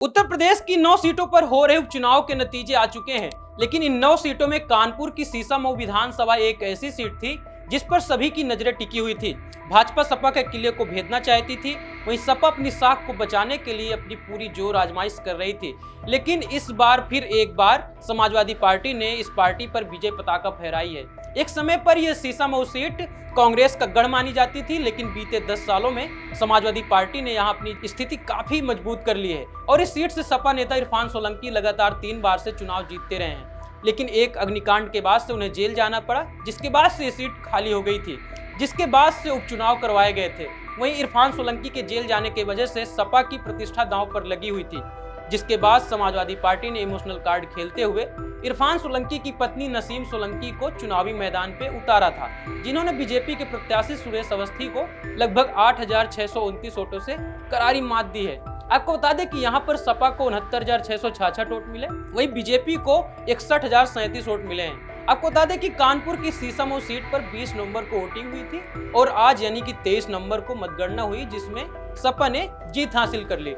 उत्तर प्रदेश की 9 सीटों पर हो रहे उपचुनाव के नतीजे आ चुके हैं, लेकिन इन 9 सीटों में कानपुर की सीसामऊ विधानसभा एक ऐसी सीट थी जिस पर सभी की नजरें टिकी हुई थी। भाजपा सपा के किले को भेदना चाहती थी, वहीं सपा अपनी साख को बचाने के लिए अपनी पूरी जोर आजमाइश कर रही थी। लेकिन इस बार फिर एक बार समाजवादी पार्टी ने इस पार्टी पर विजय पताका फहराई है। एक समय पर यह सीसामऊ सीट कांग्रेस का गढ़ मानी जाती थी, लेकिन बीते 10 सालों में समाजवादी पार्टी ने यहां अपनी स्थिति काफी मजबूत कर ली है और इस सीट से सपा नेता इरफान सोलंकी लगातार 3 बार से चुनाव जीतते रहे हैं। लेकिन एक अग्निकांड के बाद से उन्हें जेल जाना पड़ा, जिसके बाद से ये सीट खाली हो गई थी, जिसके बाद से उपचुनाव करवाए गए थे। वहीं इरफान सोलंकी के जेल जाने की वजह से सपा की प्रतिष्ठा दांव पर लगी हुई थी, जिसके बाद समाजवादी पार्टी ने इमोशनल कार्ड खेलते हुए इरफान सोलंकी की पत्नी नसीम सोलंकी को चुनावी मैदान पे उतारा था, जिन्होंने बीजेपी के प्रत्याशी सुरेश अवस्थी को लगभग 8,629 वोटों से करारी मात दी है। आपको बता दें कि यहाँ पर सपा को 69,666 वोट मिले, वहीं बीजेपी को 61,037 वोट मिले हैं। आपको बता दें कि कानपुर की सीसामऊ सीट पर 20 नवंबर को वोटिंग हुई थी और आज यानी कि 23 नवंबर को मतगणना हुई, जिसमें सपा ने जीत हासिल कर ली।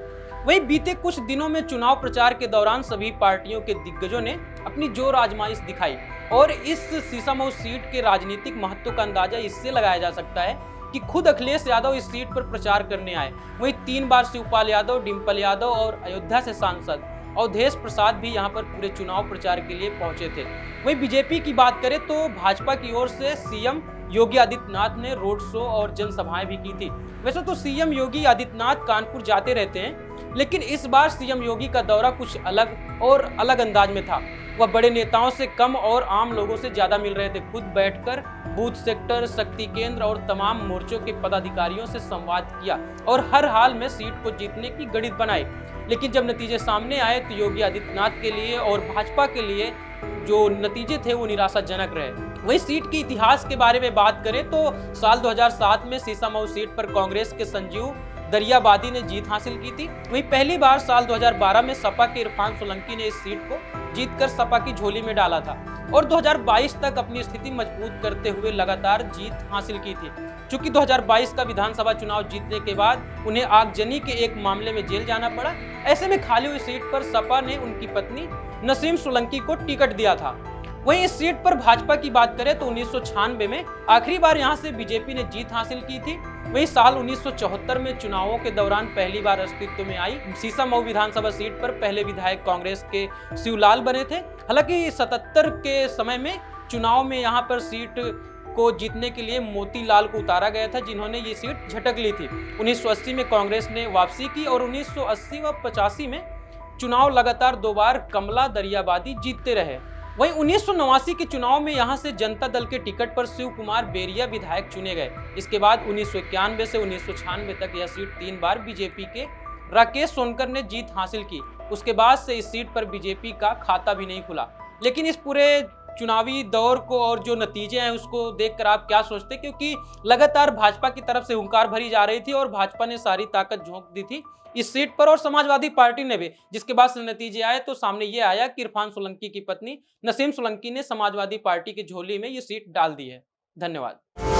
वहीं बीते कुछ दिनों में चुनाव प्रचार के दौरान सभी पार्टियों के दिग्गजों ने अपनी जोर आजमाइश दिखाई और इस सीसामऊ सीट के राजनीतिक महत्व का अंदाजा इससे लगाया जा सकता है कि खुद अखिलेश यादव इस सीट पर प्रचार करने आए। वहीं 3 बार शिवपाल यादव, डिंपल यादव और अयोध्या से सांसद अवधेश प्रसाद भी यहां पर पूरे चुनाव प्रचार के लिए पहुंचे थे। वहीं बीजेपी की बात करें तो भाजपा की ओर से सीएम योगी आदित्यनाथ ने रोड शो और जनसभाएं भी की थी। वैसे तो सीएम योगी आदित्यनाथ कानपुर जाते रहते हैं, लेकिन इस बार सीएम योगी का दौरा कुछ अलग अंदाज में था। वह बड़े नेताओं से कम और आम लोगों से ज्यादा मिल रहे थे। खुद बैठकर बूथ सेक्टर, शक्ति केंद्र और तमाम मोर्चों के पदाधिकारियों से संवाद किया और हर हाल में सीट को जीतने की गणित बनाई। लेकिन जब नतीजे सामने आए तो योगी आदित्यनाथ के लिए और भाजपा के लिए जो नतीजे थे वो निराशाजनक रहे। वही सीट के इतिहास के बारे में बात करें तो साल 2007 में सीसामऊ सीट पर कांग्रेस के संजीव दरियाबादी ने जीत हासिल की थी। वहीं पहली बार साल 2012 में सपा के इरफान सोलंकी ने इस सीट को जीतकर सपा की झोली में डाला था और 2022 तक अपनी स्थिति मजबूत करते हुए लगातार जीत हासिल की थी। चूंकि 2022 का विधानसभा चुनाव जीतने के बाद उन्हें आगजनी के एक मामले में जेल जाना पड़ा। ऐसे में खाली हुई सीट पर सपा ने उनकी पत्नी नसीम सोलंकी को टिकट दिया था। वहीं इस सीट पर भाजपा की बात करें तो 1996 में आखिरी बार यहां से बीजेपी ने जीत हासिल की थी। वहीं साल 1974 में चुनावों के दौरान पहली बार अस्तित्व में आई सीसामऊ विधानसभा सीट पर पहले विधायक कांग्रेस के शिवलाल बने थे। हालांकि 77 के समय में चुनाव में यहां पर सीट को जीतने के लिए मोतीलाल को उतारा गया था, जिन्होंने ये सीट झटक ली थी। 1980 में कांग्रेस ने वापसी की और 1980 व 85 में चुनाव लगातार 2 बार कमला दरियाबादी जीतते रहे। वहीं 1989 के चुनाव में यहां से जनता दल के टिकट पर शिव कुमार बेरिया विधायक चुने गए। इसके बाद 1991 से 1996 तक यह सीट 3 बार बीजेपी के राकेश सोनकर ने जीत हासिल की। उसके बाद से इस सीट पर बीजेपी का खाता भी नहीं खुला। लेकिन इस पूरे चुनावी दौर को और जो नतीजे हैं उसको देखकर आप क्या सोचते, क्योंकि लगातार भाजपा की तरफ से हुंकार भरी जा रही थी और भाजपा ने सारी ताकत झोंक दी थी इस सीट पर और समाजवादी पार्टी ने भी। जिसके बाद से नतीजे आए तो सामने ये आया कि इरफान सोलंकी की पत्नी नसीम सोलंकी ने समाजवादी पार्टी की झोली में ये सीट डाल दी है। धन्यवाद।